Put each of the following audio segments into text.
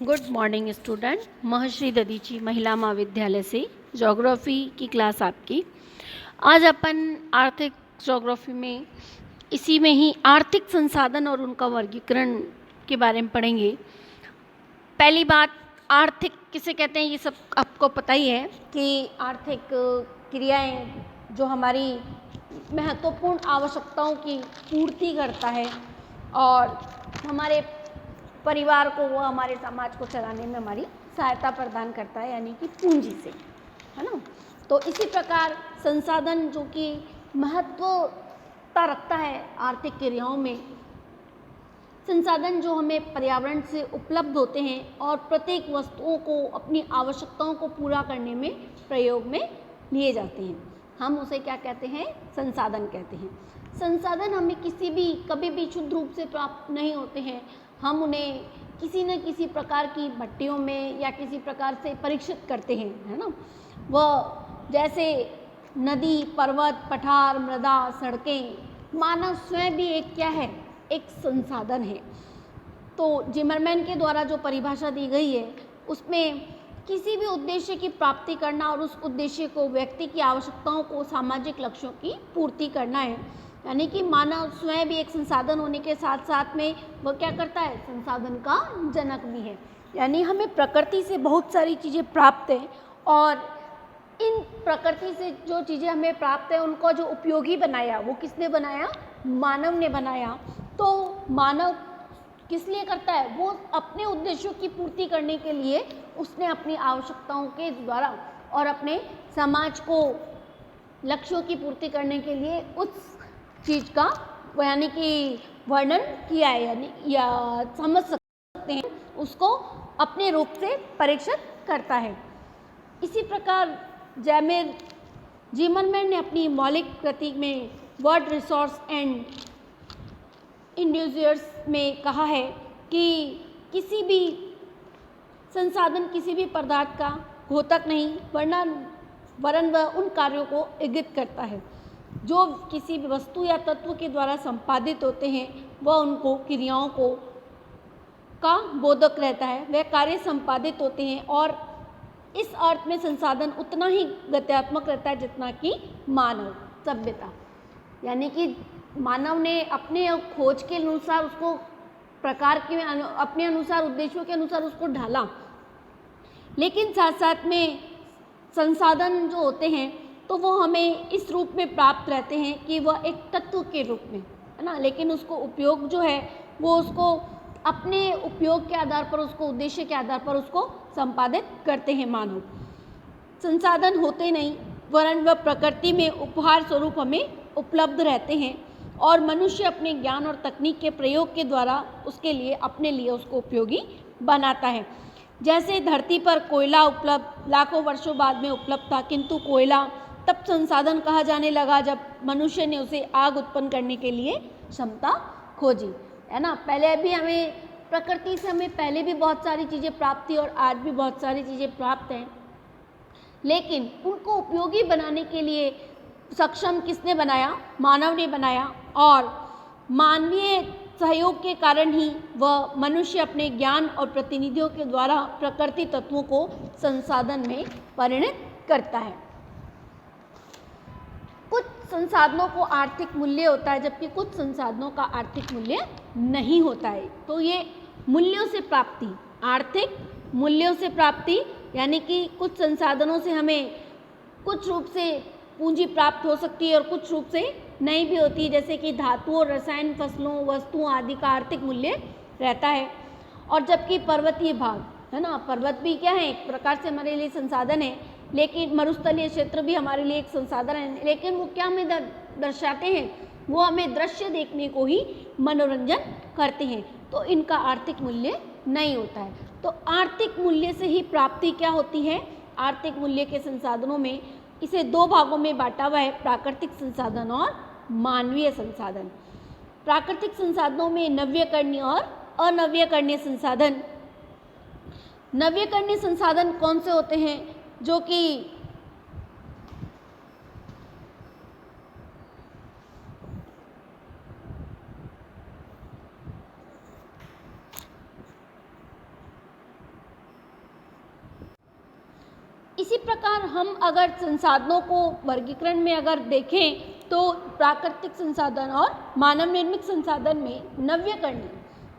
Good morning student. महर्षि दधीची महिला महाविद्यालय से ज्योग्राफी की क्लास आपकी। आज अपन आर्थिक ज्योग्राफी में इसी में ही आर्थिक संसाधन और उनका वर्गीकरण के बारे में पढ़ेंगे। पहली बात, आर्थिक किसे कहते हैं ये सब आपको पता ही है कि आर्थिक क्रियाएं जो हमारी महत्वपूर्ण आवश्यकताओं की पूर्ति करता है और हमारे परिवार को, वो हमारे समाज को चलाने में हमारी सहायता प्रदान करता है, यानी कि पूंजी से, है ना। तो इसी प्रकार संसाधन जो कि महत्वता रखता है आर्थिक क्रियाओं में, संसाधन जो हमें पर्यावरण से उपलब्ध होते हैं और प्रत्येक वस्तुओं को अपनी आवश्यकताओं को पूरा करने में प्रयोग में लिए जाते हैं, हम उसे क्या कहते हैं? संसाधन कहते हैं। संसाधन हमें कभी भी शुद्ध रूप से प्राप्त नहीं होते हैं। हम उन्हें किसी न किसी प्रकार की भट्टियों में या किसी प्रकार से परीक्षित करते हैं, है ना। वह जैसे नदी, पर्वत, पठार, मृदा, सड़कें, मानव स्वयं भी एक क्या है? एक संसाधन है। तो जिमरमैन के द्वारा जो परिभाषा दी गई है उसमें किसी भी उद्देश्य की प्राप्ति करना और उस उद्देश्य को व्यक्ति की आवश्यकताओं को सामाजिक लक्ष्यों की पूर्ति करना है। यानी कि मानव स्वयं भी एक संसाधन होने के साथ साथ में वह क्या करता है? संसाधन का जनक भी है। यानी हमें प्रकृति से बहुत सारी चीज़ें प्राप्त हैं और इन प्रकृति से जो चीज़ें हमें प्राप्त है उनको जो उपयोगी बनाया, वो किसने बनाया? मानव ने बनाया। तो मानव किस लिए करता है? वो अपने उद्देश्यों की पूर्ति करने के लिए उसने अपनी आवश्यकताओं के द्वारा और अपने समाज को लक्ष्यों की पूर्ति करने के लिए उस चीज़ का यानी कि वर्णन किया है, यानी या समझ सकते हैं उसको अपने रूप से परीक्षित करता है। इसी प्रकार जिमरमैन ने अपनी मौलिक कृति में वर्ड रिसोर्स एंड इंड्यूसर्स में कहा है कि किसी भी संसाधन किसी भी पदार्थ का घोतक नहीं, वरन वह उन कार्यों को इंगित करता है जो किसी भी वस्तु या तत्व के द्वारा संपादित होते हैं। वह उनको क्रियाओं को का बोधक रहता है। वह कार्य संपादित होते हैं और इस अर्थ में संसाधन उतना ही गत्यात्मक रहता है जितना कि मानव सभ्यता। यानी कि मानव ने अपने खोज के अनुसार उसको प्रकार के अपने अनुसार उद्देश्यों के अनुसार उसको ढाला, लेकिन साथ साथ में संसाधन जो होते हैं तो वो हमें इस रूप में प्राप्त रहते हैं कि वह एक तत्व के रूप में, है ना। लेकिन उसको उपयोग जो है वो उसको अपने उपयोग के आधार पर, उसको उद्देश्य के आधार पर उसको संपादित करते हैं मानव। संसाधन होते नहीं, वरन वह प्रकृति में उपहार स्वरूप हमें उपलब्ध रहते हैं और मनुष्य अपने ज्ञान और तकनीक के प्रयोग के द्वारा उसके लिए अपने लिए उसको उपयोगी बनाता है। जैसे धरती पर कोयला उपलब्ध लाखों वर्षों बाद में उपलब्ध था, किंतु कोयला तब संसाधन कहा जाने लगा जब मनुष्य ने उसे आग उत्पन्न करने के लिए क्षमता खोजी, है ना। पहले भी हमें प्रकृति से हमें पहले भी बहुत सारी चीज़ें प्राप्त थी और आज भी बहुत सारी चीज़ें प्राप्त हैं, लेकिन उनको उपयोगी बनाने के लिए सक्षम किसने बनाया? मानव ने बनाया। और मानवीय सहयोग के कारण ही वह मनुष्य अपने ज्ञान और प्रतिनिधियों के द्वारा प्रकृति तत्वों को संसाधन में परिणत करता है। कुछ संसाधनों को आर्थिक मूल्य होता है जबकि कुछ संसाधनों का आर्थिक मूल्य नहीं होता है। तो ये मूल्यों से प्राप्ति, आर्थिक मूल्यों से प्राप्ति, यानी कि कुछ संसाधनों से हमें कुछ रूप से पूंजी प्राप्त हो सकती है और कुछ रूप से नहीं भी होती है, जैसे कि धातुओं, रसायन, फसलों, वस्तुओं आदि का आर्थिक मूल्य रहता है। और जबकि पर्वतीय भाग, है ना, पर्वत भी क्या है? एक प्रकार से हमारे लिए संसाधन है, लेकिन मरुस्थलीय क्षेत्र भी हमारे लिए एक संसाधन है, लेकिन वो क्या हमें दर्शाते हैं? वो हमें दृश्य देखने को ही मनोरंजन करते हैं, तो इनका आर्थिक मूल्य नहीं होता है। तो आर्थिक मूल्य से ही प्राप्ति क्या होती है? आर्थिक मूल्य के संसाधनों में इसे दो भागों में बांटा हुआ है, प्राकृतिक संसाधन और मानवीय संसाधन। प्राकृतिक संसाधनों में नवीकरणीय और अनवीकरणीय संसाधन। नवीकरणीय संसाधन कौन से होते हैं? जो कि इसी प्रकार हम अगर संसाधनों को वर्गीकरण में अगर देखें तो प्राकृतिक संसाधन और मानव निर्मित संसाधन में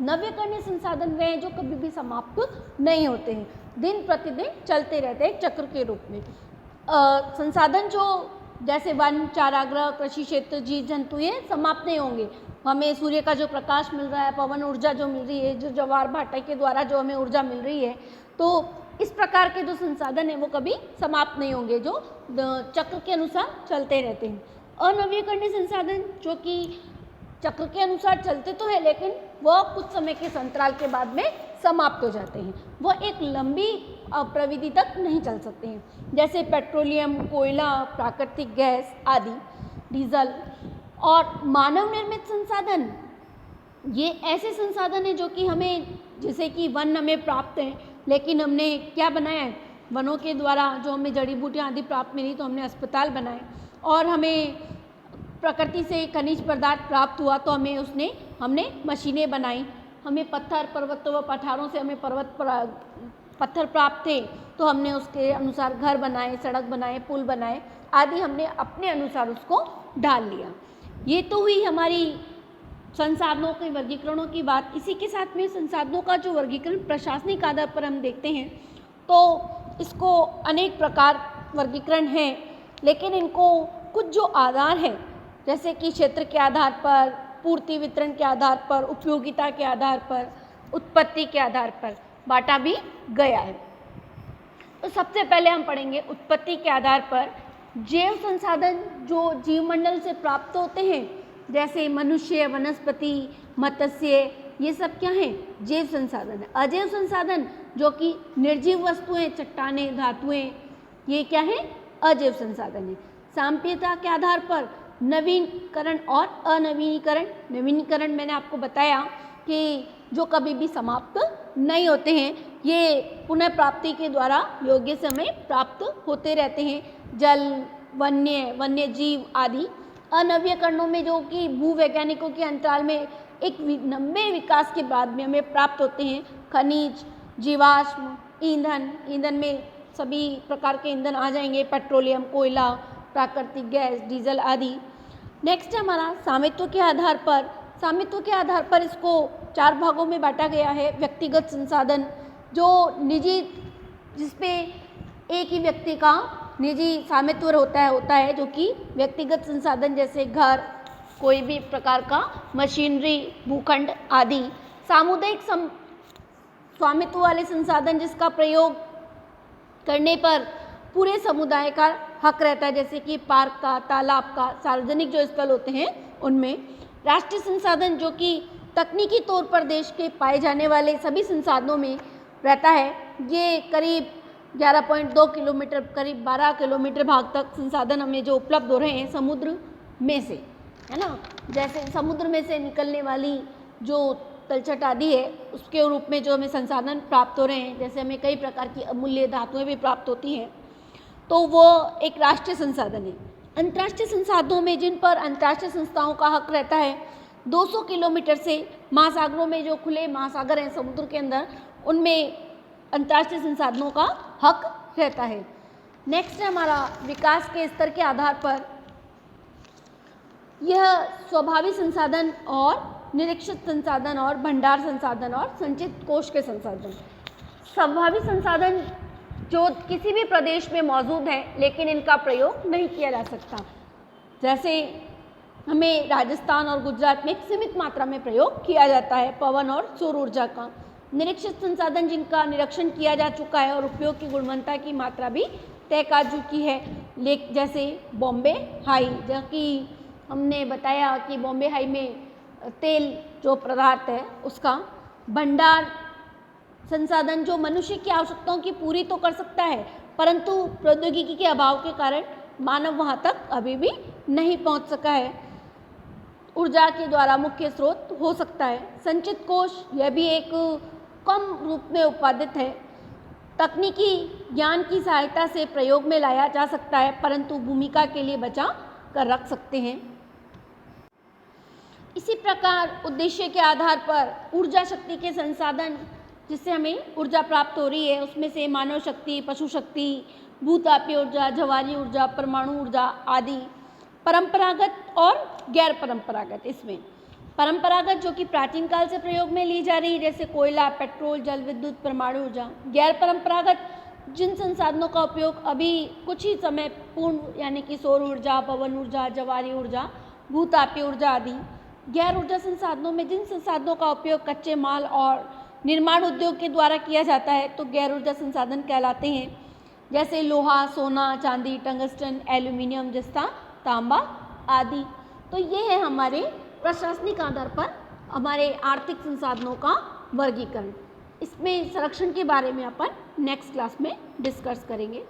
नव्यकरणीय संसाधन वे हैं जो कभी भी समाप्त नहीं होते हैं, दिन प्रतिदिन चलते रहते हैं चक्र के रूप में। संसाधन जो जैसे वन, चारागाह, कृषि क्षेत्र, जीव जंतु ये समाप्त नहीं होंगे। हमें सूर्य का जो प्रकाश मिल रहा है, पवन ऊर्जा जो मिल रही है, जो ज्वार भाटा के द्वारा जो हमें ऊर्जा मिल रही है, तो इस प्रकार के जो संसाधन है वो कभी समाप्त नहीं होंगे, जो चक्र के अनुसार चलते रहते हैं। अनवीकरणीय संसाधन जो कि चक्र के अनुसार चलते तो है लेकिन वह कुछ समय के अंतराल के बाद में समाप्त हो जाते हैं, वह एक लंबी प्रविधि तक नहीं चल सकते हैं, जैसे पेट्रोलियम, कोयला, प्राकृतिक गैस आदि, डीजल। और मानव निर्मित संसाधन ये ऐसे संसाधन हैं जो कि हमें, जैसे कि वन हमें प्राप्त हैं लेकिन हमने क्या बनाया है, वनों के द्वारा जो हमें जड़ी बूटियाँ आदि प्राप्त मिली तो हमने अस्पताल बनाए, और हमें प्रकृति से खनिज पदार्थ प्राप्त हुआ तो हमने मशीनें बनाई, हमें पत्थर, पर्वतों व पठारों से हमें पत्थर प्राप्त थे तो हमने उसके अनुसार घर बनाए, सड़क बनाए, पुल बनाए आदि, हमने अपने अनुसार उसको ढाल लिया। ये तो हुई हमारी संसाधनों के वर्गीकरणों की बात। इसी के साथ में संसाधनों का जो वर्गीकरण प्रशासनिक आधार पर हम देखते हैं तो इसको अनेक प्रकार वर्गीकरण हैं, लेकिन इनको कुछ जो आधार हैं, जैसे कि क्षेत्र के आधार पर, पूर्ति वितरण के आधार पर, उपयोगिता के आधार पर, उत्पत्ति के आधार पर बांटा भी गया है। तो सबसे पहले हम पढ़ेंगे उत्पत्ति के आधार पर जैव संसाधन जो जीवमंडल से प्राप्त होते हैं, जैसे मनुष्य, वनस्पति, मत्स्य, ये सब क्या हैं, जैव संसाधन है। अजैव संसाधन जो कि निर्जीव वस्तुएं, चट्टानें, धातुएं, ये क्या है, अजैव संसाधन है। साम्यता के आधार पर नवीनीकरण और अनवीनीकरण। नवीनीकरण मैंने आपको बताया कि जो कभी भी समाप्त नहीं होते हैं, ये पुनः प्राप्ति के द्वारा योग्य समय प्राप्त होते रहते हैं, जल, वन्य जीव आदि। अनवीनीकरणों में जो कि भूवैज्ञानिकों के अंतराल में एक लंबे विकास के बाद में हमें प्राप्त होते हैं, खनिज, जीवाश्म ईंधन में सभी प्रकार के ईंधन आ जाएंगे, पेट्रोलियम, कोयला, प्राकृतिक गैस, डीजल आदि। नेक्स्ट है हमारा स्वामित्व के आधार पर। स्वामित्व के आधार पर इसको 4 भागों में बांटा गया है। व्यक्तिगत संसाधन जो निजी, जिसपे एक ही व्यक्ति का निजी स्वामित्व होता है जो कि व्यक्तिगत संसाधन, जैसे घर, कोई भी प्रकार का मशीनरी, भूखंड आदि। सामुदायिक स्वामित्व वाले संसाधन जिसका प्रयोग करने पर पूरे समुदाय का हक रहता है, जैसे कि पार्क का, तालाब का, सार्वजनिक जो स्थल होते हैं उनमें। राष्ट्रीय संसाधन जो कि तकनीकी तौर पर देश के पाए जाने वाले सभी संसाधनों में रहता है, ये करीब 11.2 किलोमीटर, करीब 12 किलोमीटर भाग तक संसाधन हमें जो उपलब्ध हो रहे हैं समुद्र में से, है ना। जैसे समुद्र में से निकलने वाली जो तलछट आदि है उसके रूप में जो हमें संसाधन प्राप्त हो रहे हैं, जैसे हमें कई प्रकार की अमूल्य धातुएं भी प्राप्त होती हैं, तो वो एक राष्ट्रीय संसाधन है। अंतर्राष्ट्रीय संसाधनों में जिन पर अंतर्राष्ट्रीय संस्थाओं का हक रहता है, 200 किलोमीटर से महासागरों में जो खुले महासागर हैं समुद्र के अंदर, उनमें अंतर्राष्ट्रीय संसाधनों का हक रहता है। नेक्स्ट है हमारा विकास के स्तर के आधार पर यह स्वाभाविक संसाधन और निरीक्षित संसाधन और भंडार संसाधन और संचित कोष के संसाधन। स्वाभाविक संसाधन जो किसी भी प्रदेश में मौजूद है लेकिन इनका प्रयोग नहीं किया जा सकता, जैसे हमें राजस्थान और गुजरात में सीमित मात्रा में प्रयोग किया जाता है पवन और सौर ऊर्जा का। निरीक्षित संसाधन जिनका निरीक्षण किया जा चुका है और उपयोग की गुणवत्ता की मात्रा भी तय कर चुकी है, जैसे बॉम्बे हाई, जो कि हमने बताया कि बॉम्बे हाई में तेल जो पदार्थ है उसका। भंडार संसाधन जो मनुष्य की आवश्यकताओं की पूरी तो कर सकता है परंतु प्रौद्योगिकी के अभाव के कारण मानव वहाँ तक अभी भी नहीं पहुँच सका है, ऊर्जा के द्वारा मुख्य स्रोत हो सकता है। संचित कोष यह भी एक कम रूप में उत्पादित है, तकनीकी ज्ञान की सहायता से प्रयोग में लाया जा सकता है परंतु भूमिका के लिए बचा कर रख सकते हैं। इसी प्रकार उद्देश्य के आधार पर ऊर्जा शक्ति के संसाधन जिससे हमें ऊर्जा प्राप्त हो रही है, उसमें से मानव शक्ति, पशु शक्ति, भूतापीय ऊर्जा, ज्वारीय ऊर्जा, परमाणु ऊर्जा आदि। परंपरागत और गैर परंपरागत, इसमें परंपरागत जो कि प्राचीन काल से प्रयोग में ली जा रही है, जैसे कोयला, पेट्रोल, जल विद्युत, परमाणु ऊर्जा। गैर परंपरागत जिन संसाधनों का उपयोग अभी कुछ ही समय पूर्ण, यानी कि सौर ऊर्जा, पवन ऊर्जा, ज्वारीय ऊर्जा, भूतापीय ऊर्जा आदि। गैर ऊर्जा संसाधनों में जिन संसाधनों का उपयोग कच्चे माल और निर्माण उद्योग के द्वारा किया जाता है तो गैर ऊर्जा संसाधन कहलाते हैं, जैसे लोहा, सोना, चांदी, टंगस्टन, एल्यूमिनियम, जस्ता, तांबा आदि। तो ये है हमारे प्रशासनिक आधार पर हमारे आर्थिक संसाधनों का वर्गीकरण। इसमें संरक्षण के बारे में अपन नेक्स्ट क्लास में डिस्कस करेंगे।